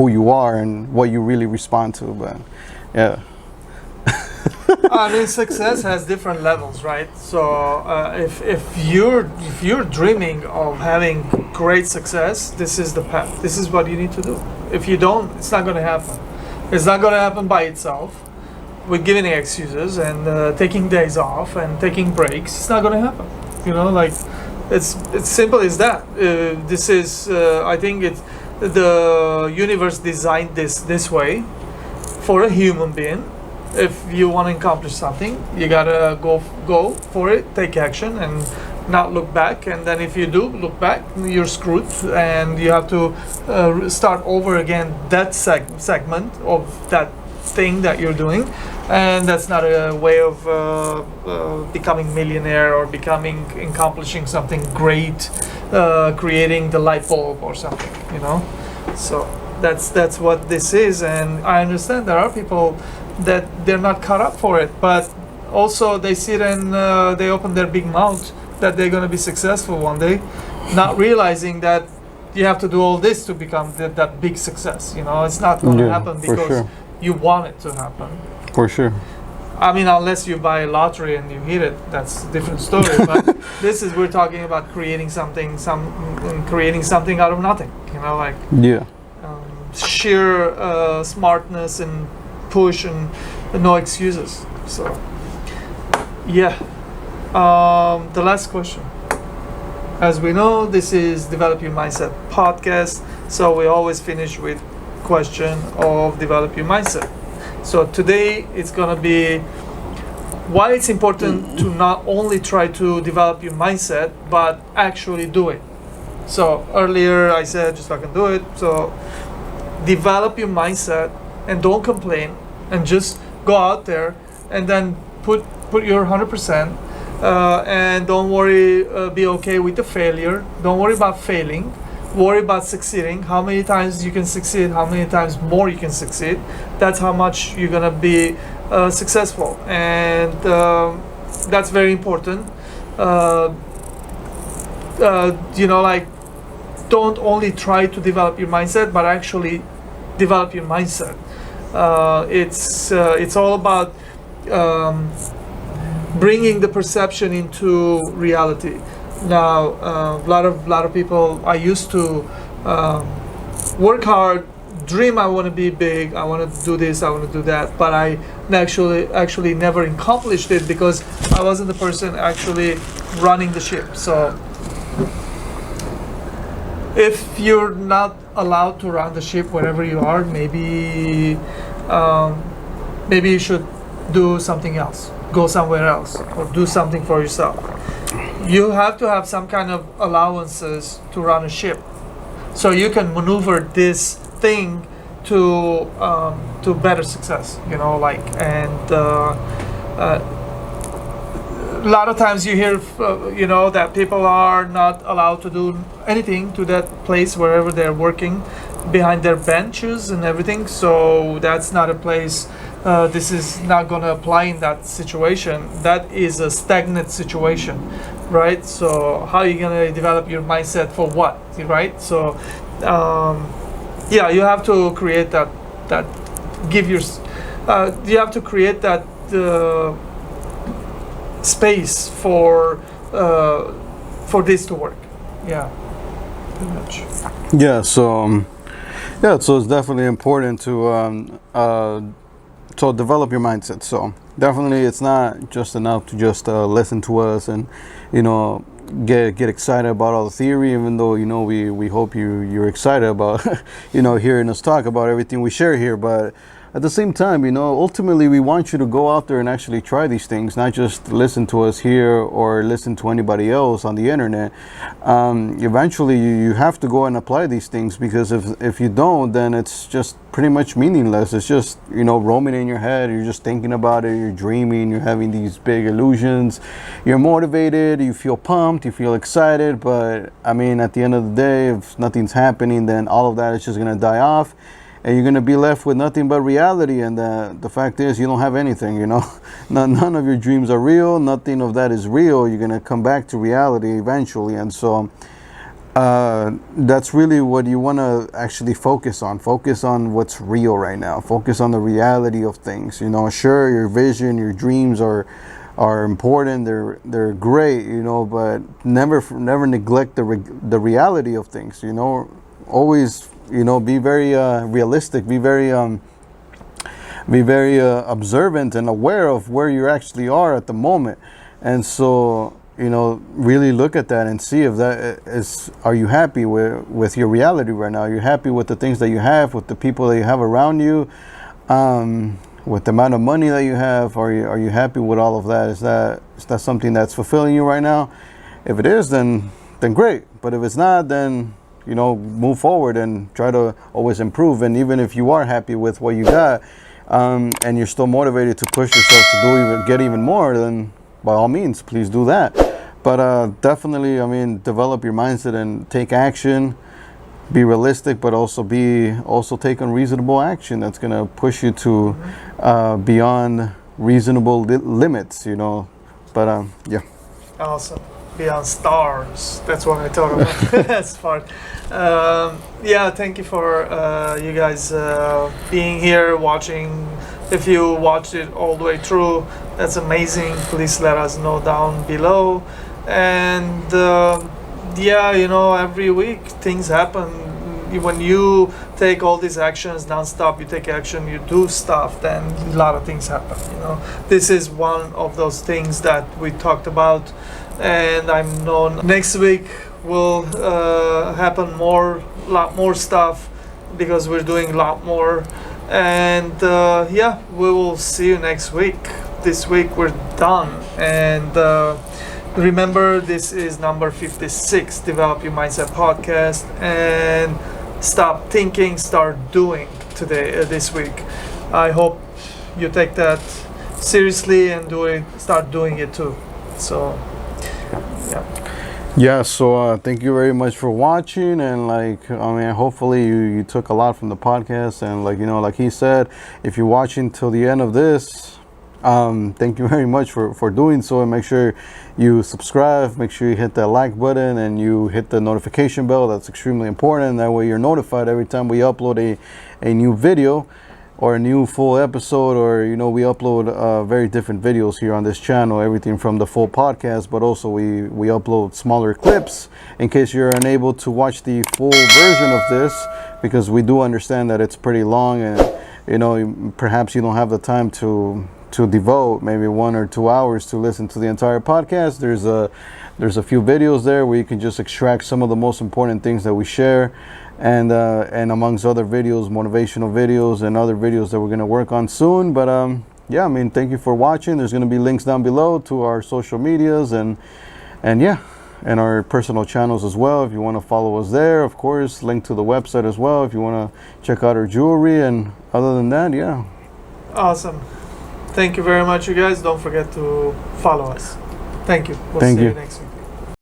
you are and what you really respond to. But yeah. I mean, success has different levels, right? So if you're dreaming of having great success, this is the path. This is what you need to do. If you don't, it's not going to happen. It's not going to happen by itself. With giving excuses and taking days off and taking breaks, it's not going to happen. You know, like it's simple as that. This is I think it's the universe designed this way for a human being. If you want to accomplish something, you gotta go for it, take action, and not look back. And then if you do look back, you're screwed, and you have to start over again that segment of that thing that you're doing. And that's not a way of becoming millionaire or accomplishing something great, creating the light bulb or something, you know. So that's what this is. And I understand there are people that they're not cut up for it, but also they sit and they open their big mouth that they're going to be successful one day, not realizing that you have to do all this to become that big success. You know, it's not going to happen because you want it to happen. For sure. I mean, unless you buy a lottery and you hit it, that's a different story. But we're talking about creating something out of nothing. You know, like sheer smartness and push and no excuses. So yeah, the last question. As we know, this is Develop Your Mindset podcast, so we always finish with question of Develop Your Mindset. So today it's gonna be why it's important to not only try to develop your mindset but actually do it. So earlier I said just fucking do it. So develop your mindset and don't complain, and just go out there and then put your 100%, and don't worry, be okay with the failure. Don't worry about failing, worry about succeeding. How many times you can succeed, how many times more you can succeed, that's how much you're gonna be successful. And that's very important. You know, like, don't only try to develop your mindset, but actually develop your mindset. It's all about bringing the perception into reality. Now, a lot of people, I used to work hard, dream I want to be big, I want to do this, I want to do that, but I actually never accomplished it because I wasn't the person actually running the ship. So if you're not allowed to run the ship wherever you are, maybe you should do something else, go somewhere else, or do something for yourself. You have to have some kind of allowances to run a ship, so you can maneuver this thing to better success. You know, like, and a lot of times you hear, you know, that people are not allowed to do anything to that place wherever they're working, behind their benches and everything. So that's not a place. This is not going to apply in that situation. That is a stagnant situation, right? So how are you going to develop your mindset for what, right? So yeah, you have to create that you have to create that space for this to work. Yeah, pretty much. Yeah, so so it's definitely important to develop your mindset. So definitely, it's not just enough to just listen to us and, you know, get excited about all the theory. Even though, you know, we hope you're excited about you know, hearing us talk about everything we share here. But at the same time, ultimately we want you to go out there and actually try these things, not just listen to us here or listen to anybody else on the internet. Eventually you have to go and apply these things, because if you don't, then it's just pretty much meaningless. It's just, roaming in your head. You're just thinking about it. You're dreaming. You're having these big illusions. You're motivated. You feel pumped. You feel excited. But I mean, at the end of the day, if nothing's happening, then all of that is just going to die off. And you're going to be left with nothing but reality. And the fact is, you don't have anything, None of your dreams are real. Nothing of that is real. You're going to come back to reality eventually. And so that's really what you want to actually focus on. Focus on what's real right now. Focus on the reality of things. Sure, your vision, your dreams are important. They're great, but never neglect the reality of things. Always, be very realistic. Be very observant and aware of where you actually are at the moment. And so, really look at that and see if that is, are you happy with your reality right now? Are you happy with the things that you have, with the people that you have around you, with the amount of money that you have? Are you happy with all of that? Is that something that's fulfilling you right now? If it is, then great. But if it's not, then move forward and try to always improve. And even if you are happy with what you got, and you're still motivated to push yourself to get even more, then by all means, please do that. But definitely, develop your mindset and take action. Be realistic, but also take unreasonable action that's gonna push you to beyond reasonable limits. But yeah. Awesome. Beyond stars. That's what I talk about. That's part. Yeah, thank you for you guys being here, watching. If you watched it all the way through, that's amazing. Please let us know down below. And every week things happen. When you take all these actions non-stop, you take action, you do stuff, then a lot of things happen. This is one of those things that we talked about. And I'm known next week will happen a lot more stuff, because we're doing a lot more. And we will see you next week. This week we're done. And remember, this is number 56, Develop Your Mindset podcast. And stop thinking, start doing this week. I hope you take that seriously and start doing it too. So so thank you very much for watching. And hopefully you took a lot from the podcast. And like he said, if you're watching till the end of this, thank you very much for doing so. And make sure you subscribe, make sure you hit that like button, and you hit the notification bell. That's extremely important. That way you're notified every time we upload a new video or a new full episode, or we upload very different videos here on this channel, everything from the full podcast, but also we upload smaller clips in case you're unable to watch the full version of this, because we do understand that it's pretty long, and perhaps you don't have the time to devote maybe 1 or 2 hours to listen to the entire podcast. There's a few videos there where you can just extract some of the most important things that we share, and amongst other videos, motivational videos and other videos that we're going to work on soon. But thank you for watching. There's going to be links down below to our social medias and our personal channels as well, if you want to follow us there. Of course, link to the website as well if you want to check out our jewelry. And other than that, awesome. Thank you very much, you guys. Don't forget to follow us. Thank you. We'll see you next week.